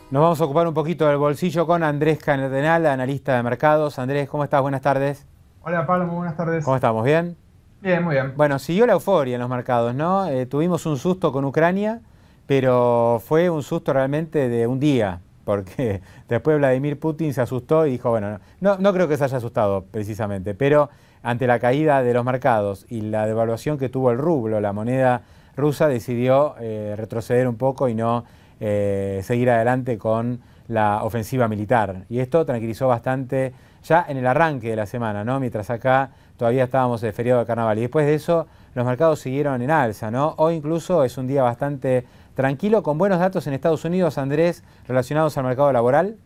Nos vamos a ocupar un poquito del bolsillo con Andrés Cardenal, analista de mercados. Andrés, ¿cómo estás? Buenas tardes. Hola Pablo, muy buenas ¿Cómo tardes. estamos? ¿Bien? Bien, muy bien. Bueno, siguió la euforia en los mercados, ¿no? Tuvimos un susto con Ucrania, pero fue un susto realmente de un día, porque después Vladimir Putin se asustó y dijo, bueno, no creo que se haya asustado precisamente, pero ante la caída de los mercados y la devaluación que tuvo el rublo, la moneda rusa, decidió retroceder un poco y no seguir adelante con la ofensiva militar. Y esto tranquilizó bastante ya en el arranque de la semana, ¿no? Mientras acá todavía estábamos de feriado de carnaval. Y después de eso, los mercados siguieron en alza, ¿no? Hoy incluso es un día bastante tranquilo, con buenos datos en Estados Unidos, Andrés, relacionados al mercado laboral.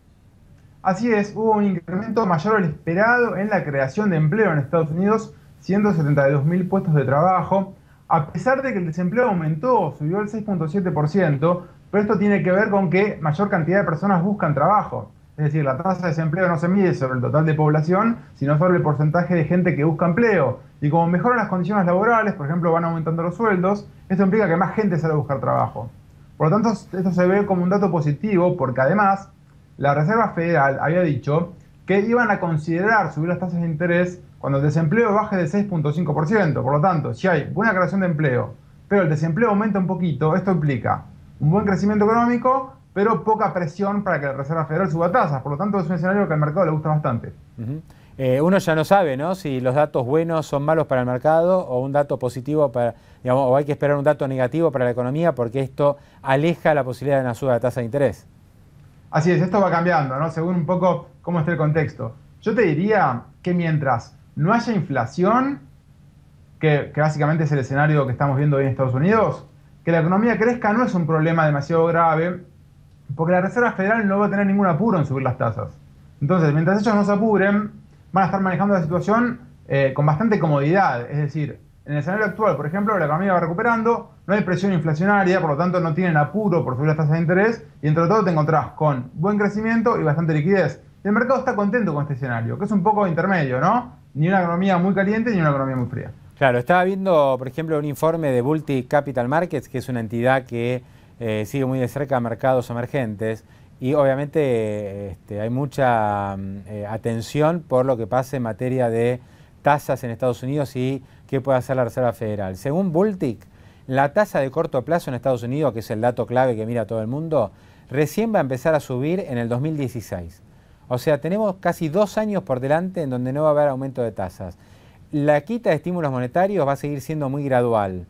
Así es, hubo un incremento mayor al esperado en la creación de empleo en Estados Unidos, 172.000 puestos de trabajo, a pesar de que el desempleo aumentó, subió al 6,7%, pero esto tiene que ver con que mayor cantidad de personas buscan trabajo. Es decir, la tasa de desempleo no se mide sobre el total de población, sino sobre el porcentaje de gente que busca empleo. Y como mejoran las condiciones laborales, por ejemplo, van aumentando los sueldos, esto implica que más gente sale a buscar trabajo. Por lo tanto, esto se ve como un dato positivo porque además la Reserva Federal había dicho que iban a considerar subir las tasas de interés cuando el desempleo baje del 6,5%. Por lo tanto, si hay buena creación de empleo, pero el desempleo aumenta un poquito, esto implica un buen crecimiento económico, pero poca presión para que la Reserva Federal suba tasas. Por lo tanto, es un escenario que al mercado le gusta bastante. Uh-huh. Uno ya no sabe, ¿no? Si los datos buenos son malos para el mercado o un dato positivo para, digamos, o hay que esperar un dato negativo para la economía porque esto aleja la posibilidad de una suba de tasa de interés. Así es, esto va cambiando, ¿no? Según un poco cómo esté el contexto. Yo te diría que mientras no haya inflación, que básicamente es el escenario que estamos viendo hoy en Estados Unidos, que la economía crezca no es un problema demasiado grave, porque la Reserva Federal no va a tener ningún apuro en subir las tasas. Entonces, mientras ellos no se apuren, van a estar manejando la situación con bastante comodidad. Es decir, en el escenario actual, por ejemplo, la economía va recuperando, no hay presión inflacionaria, por lo tanto no tienen apuro por subir las tasas de interés, y entre todo te encontrás con buen crecimiento y bastante liquidez. Y el mercado está contento con este escenario, que es un poco intermedio, ¿no? Ni una economía muy caliente ni una economía muy fría. Claro, estaba viendo, por ejemplo, un informe de Baltic Capital Markets, que es una entidad que sigue muy de cerca mercados emergentes, y obviamente hay mucha atención por lo que pasa en materia de tasas en Estados Unidos y qué puede hacer la Reserva Federal. Según Baltic, la tasa de corto plazo en Estados Unidos, que es el dato clave que mira todo el mundo, recién va a empezar a subir en el 2016. O sea, tenemos casi 2 años por delante en donde no va a haber aumento de tasas. La quita de estímulos monetarios va a seguir siendo muy gradual.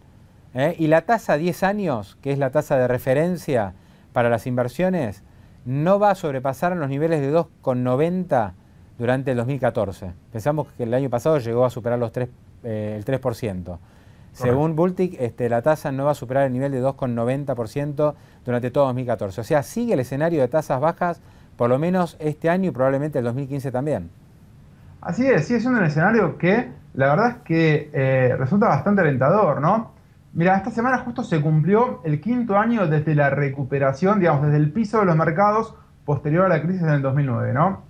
Y la tasa a 10 años, que es la tasa de referencia para las inversiones, no va a sobrepasar los niveles de 2,90 durante el 2014. Pensamos que el año pasado llegó a superar el 3%. Correcto. Según Baltic, la tasa no va a superar el nivel de 2,90% durante todo 2014. O sea, sigue el escenario de tasas bajas por lo menos este año y probablemente el 2015 también. Así es, sigue siendo un escenario que la verdad es que resulta bastante alentador, ¿no? Mira, esta semana justo se cumplió el quinto año desde la recuperación, digamos, desde el piso de los mercados posterior a la crisis en el 2009, ¿no?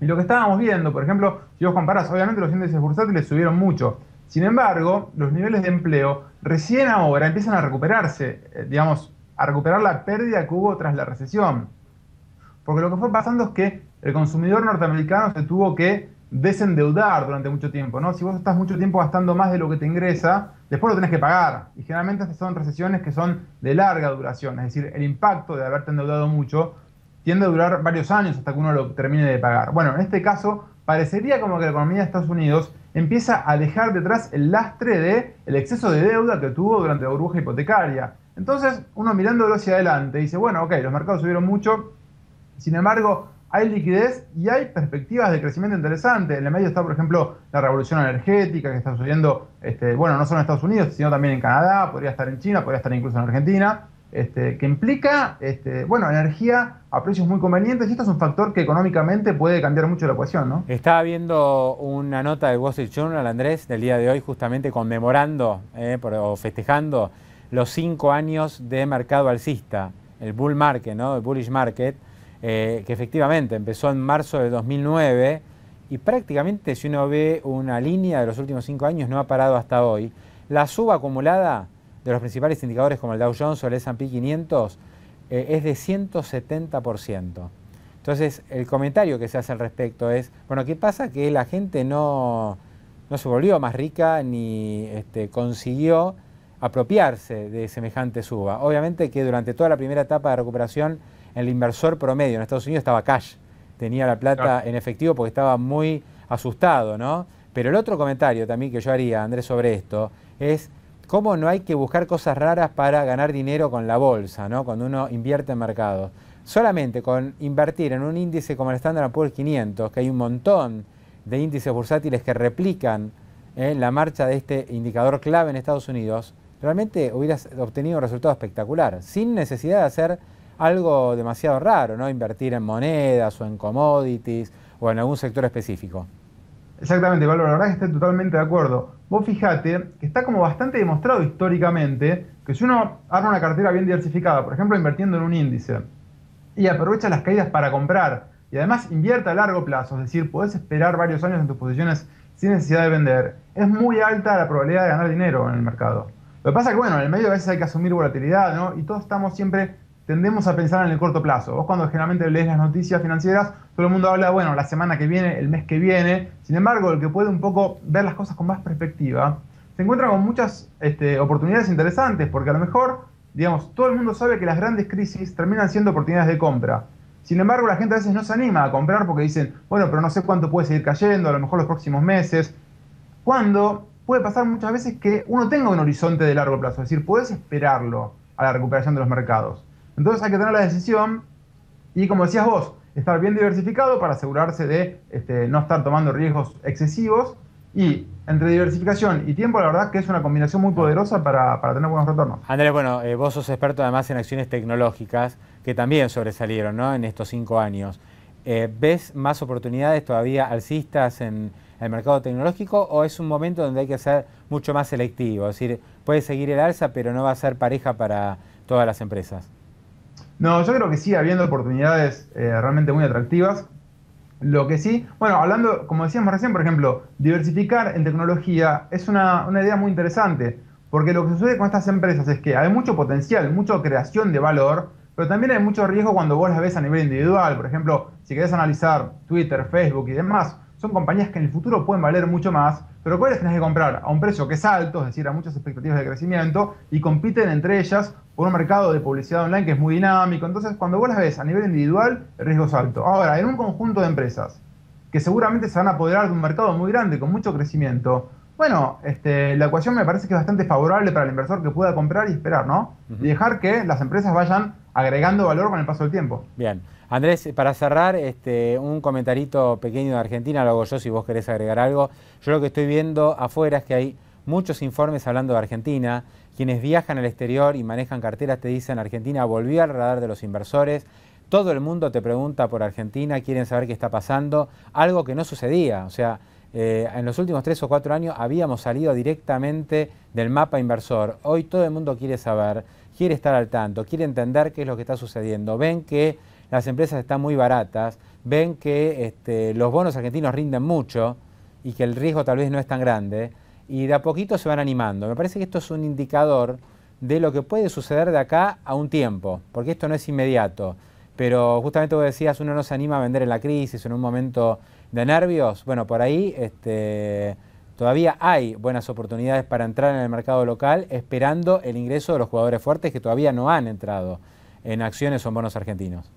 Y lo que estábamos viendo, por ejemplo, si vos comparás, obviamente los índices bursátiles subieron mucho. Sin embargo, los niveles de empleo recién ahora empiezan a recuperarse, digamos, a recuperar la pérdida que hubo tras la recesión. Porque lo que fue pasando es que el consumidor norteamericano se tuvo que desendeudar durante mucho tiempo, ¿no? Si vos estás mucho tiempo gastando más de lo que te ingresa, después lo tenés que pagar. Y generalmente estas son recesiones que son de larga duración, es decir, el impacto de haberte endeudado mucho tiende a durar varios años hasta que uno lo termine de pagar. Bueno, en este caso, parecería como que la economía de Estados Unidos empieza a dejar detrás el lastre de el exceso de deuda que tuvo durante la burbuja hipotecaria. Entonces, uno mirándolo hacia adelante dice, bueno, ok, los mercados subieron mucho, sin embargo, hay liquidez y hay perspectivas de crecimiento interesantes. En el medio está, por ejemplo, la revolución energética que está sucediendo, bueno, no solo en Estados Unidos, sino también en Canadá, podría estar en China, podría estar incluso en Argentina, que implica, bueno, energía a precios muy convenientes y esto es un factor que económicamente puede cambiar mucho la ecuación, ¿no? Estaba viendo una nota del Wall Street Journal, Andrés, del día de hoy, justamente conmemorando o festejando los 5 años de mercado alcista, el bull market, ¿no? El bullish market, que efectivamente empezó en marzo de 2009 y prácticamente, si uno ve una línea de los últimos 5 años, no ha parado hasta hoy. La suba acumulada de los principales indicadores como el Dow Jones o el S&P 500 es de 170%. Entonces, el comentario que se hace al respecto es, bueno, ¿qué pasa? Que la gente no se volvió más rica ni consiguió apropiarse de semejante suba. Obviamente que durante toda la primera etapa de recuperación, el inversor promedio en Estados Unidos estaba cash, tenía la plata en efectivo porque estaba muy asustado, ¿no? Pero el otro comentario también que yo haría, Andrés, sobre esto, es cómo no hay que buscar cosas raras para ganar dinero con la bolsa, ¿no? Cuando uno invierte en mercados. Solamente con invertir en un índice como el Standard & Poor's 500, que hay un montón de índices bursátiles que replican la marcha de este indicador clave en Estados Unidos, realmente hubieras obtenido un resultado espectacular, sin necesidad de hacer algo demasiado raro, ¿no? Invertir en monedas o en commodities o en algún sector específico. Exactamente, Pablo, la verdad es que estoy totalmente de acuerdo. Vos fijate que está como bastante demostrado históricamente que si uno arma una cartera bien diversificada, por ejemplo, invirtiendo en un índice, y aprovecha las caídas para comprar, y además invierte a largo plazo, es decir, podés esperar varios años en tus posiciones sin necesidad de vender, es muy alta la probabilidad de ganar dinero en el mercado. Lo que pasa es que, bueno, en el medio a veces hay que asumir volatilidad, ¿no? Y todos tendemos a pensar en el corto plazo. Vos cuando generalmente lees las noticias financieras, todo el mundo habla, bueno, la semana que viene, el mes que viene. Sin embargo, el que puede un poco ver las cosas con más perspectiva, se encuentra con muchas oportunidades interesantes, porque a lo mejor, digamos, todo el mundo sabe que las grandes crisis terminan siendo oportunidades de compra. Sin embargo, la gente a veces no se anima a comprar porque dicen, bueno, pero no sé cuánto puede seguir cayendo, a lo mejor los próximos meses. Cuando puede pasar muchas veces que uno tenga un horizonte de largo plazo, es decir, puedes esperarlo a la recuperación de los mercados. Entonces hay que tener la decisión y, como decías vos, estar bien diversificado para asegurarse de no estar tomando riesgos excesivos. Y entre diversificación y tiempo, la verdad que es una combinación muy poderosa para tener buenos retornos. Andrés, bueno, vos sos experto además en acciones tecnológicas que también sobresalieron, ¿no?, en estos 5 años. ¿Ves más oportunidades todavía alcistas en el mercado tecnológico o es un momento donde hay que ser mucho más selectivo? Es decir, puede seguir el alza, pero no va a ser pareja para todas las empresas. No, yo creo que sigue habiendo oportunidades realmente muy atractivas. Lo que sí, bueno, hablando, como decíamos recién, por ejemplo, diversificar en tecnología es una idea muy interesante, porque lo que sucede con estas empresas es que hay mucho potencial, mucha creación de valor, pero también hay mucho riesgo cuando vos las ves a nivel individual. Por ejemplo, si querés analizar Twitter, Facebook y demás, son compañías que en el futuro pueden valer mucho más, pero ¿cuáles tenés que comprar? A un precio que es alto, es decir, a muchas expectativas de crecimiento, y compiten entre ellas por un mercado de publicidad online que es muy dinámico. Entonces, cuando vos las ves a nivel individual, el riesgo es alto. Ahora, en un conjunto de empresas que seguramente se van a apoderar de un mercado muy grande, con mucho crecimiento, bueno, la ecuación me parece que es bastante favorable para el inversor que pueda comprar y esperar, ¿no? Y dejar que las empresas vayan agregando valor con el paso del tiempo. Bien. Andrés, para cerrar, un comentarito pequeño de Argentina, lo hago yo si vos querés agregar algo. Yo lo que estoy viendo afuera es que hay muchos informes hablando de Argentina. Quienes viajan al exterior y manejan carteras te dicen Argentina volvió al radar de los inversores. Todo el mundo te pregunta por Argentina, quieren saber qué está pasando, algo que no sucedía. O sea, en los últimos 3 o 4 años habíamos salido directamente del mapa inversor. Hoy todo el mundo quiere saber, quiere estar al tanto, quiere entender qué es lo que está sucediendo. Ven que las empresas están muy baratas, ven que los bonos argentinos rinden mucho y que el riesgo tal vez no es tan grande, y de a poquito se van animando. Me parece que esto es un indicador de lo que puede suceder de acá a un tiempo, porque esto no es inmediato. Pero justamente vos decías, uno no se anima a vender en la crisis, en un momento de nervios. Bueno, por ahí todavía hay buenas oportunidades para entrar en el mercado local, esperando el ingreso de los jugadores fuertes que todavía no han entrado en acciones o en bonos argentinos.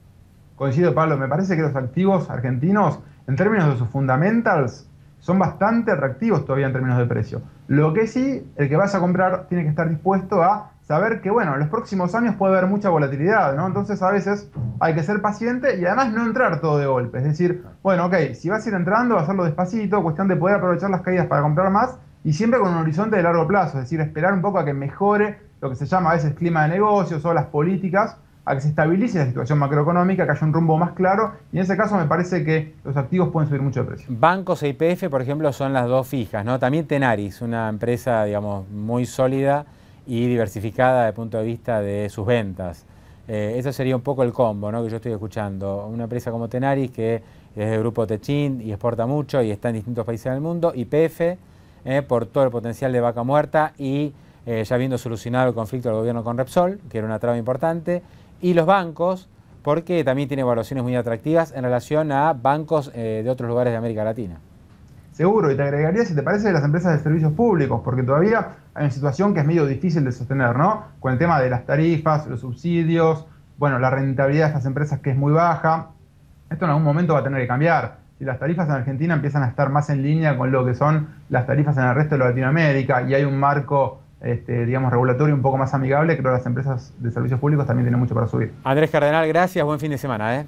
Coincido, Pablo, me parece que los activos argentinos, en términos de sus fundamentals, son bastante atractivos todavía en términos de precio. Lo que sí, el que vaya a comprar tiene que estar dispuesto a saber que, bueno, en los próximos años puede haber mucha volatilidad, ¿no? Entonces, a veces hay que ser paciente y además no entrar todo de golpe. Es decir, bueno, ok, si vas a ir entrando, va a hacerlo despacito, cuestión de poder aprovechar las caídas para comprar más y siempre con un horizonte de largo plazo. Es decir, esperar un poco a que mejore lo que se llama a veces clima de negocios o las políticas, a que se estabilice la situación macroeconómica, que haya un rumbo más claro, y en ese caso me parece que los activos pueden subir mucho de precio. Bancos e YPF, por ejemplo, son las dos fijas, ¿no? También Tenaris, una empresa, digamos, muy sólida y diversificada desde el punto de vista de sus ventas. Eso sería un poco el combo, ¿no?, que yo estoy escuchando. Una empresa como Tenaris, que es del grupo Techint y exporta mucho y está en distintos países del mundo, YPF, por todo el potencial de vaca muerta y ya habiendo solucionado el conflicto del gobierno con Repsol, que era una traba importante, y los bancos, porque también tiene evaluaciones muy atractivas en relación a bancos de otros lugares de América Latina. Seguro, y te agregaría, si te parece, de las empresas de servicios públicos, porque todavía hay una situación que es medio difícil de sostener, ¿no? Con el tema de las tarifas, los subsidios, bueno, la rentabilidad de estas empresas que es muy baja. Esto en algún momento va a tener que cambiar. Si las tarifas en Argentina empiezan a estar más en línea con lo que son las tarifas en el resto de Latinoamérica y hay un marco, digamos, regulatorio un poco más amigable, creo que las empresas de servicios públicos también tienen mucho para subir. Andrés Cardenal, gracias, buen fin de semana, ¿eh?